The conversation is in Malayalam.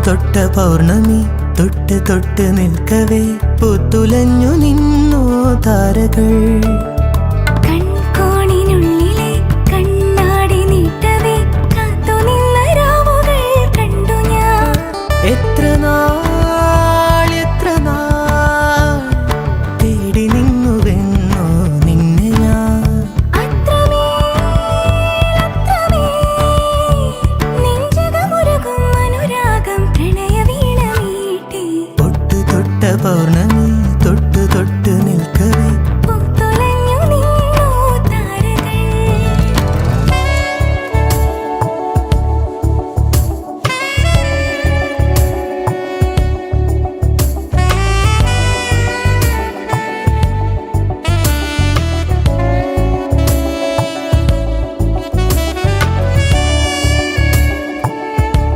തൊട്ട പൗർണമി തൊട്ട് തൊട്ട് നിൽക്കവേ പുത്തുലഞ്ഞു നിന്നോ താരകൾ. കൺകോണിനുള്ളിലെ കണ്ണാടി നീട്ടവേ കാത്തുനിന്ന രാവുകൾ കണ്ടു ഞാൻ. എത്ര നാൾ തേടി നിന്നുവെന്നോ നിന്നെ ഞാൻ. നെഞ്ചകമുരുകും അനുരാഗം പ്രണയവീണ മീട്ടി. തൊട്ട് തൊട്ട പൗർണമി